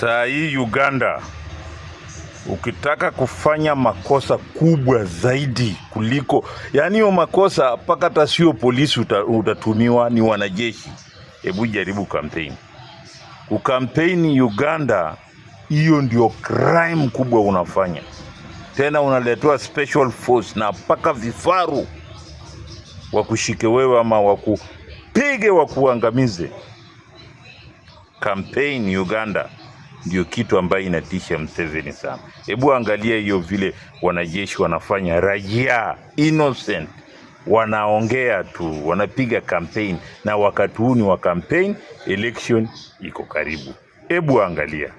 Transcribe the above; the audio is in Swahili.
Saa hii Uganda, ukitaka kufanya makosa kubwa zaidi kuliko, yani hiyo makosa mpaka hata sio polisi utatumiwa, ni wanajeshi. Hebu jaribu campaign. Ukampeni Uganda, hiyo ndio crime kubwa unafanya. Tena unaletewa special force na mpaka vifaru wakushike wewe ama wakupige wakuangamize. Campaign Uganda ndio kitu ambayo inatisha Museveni sana. Hebu angalia hiyo vile wanajeshi wanafanya, raia innocent wanaongea tu, wanapiga campaign, na wakati huu ni wa campaign, election iko karibu. Hebu angalia.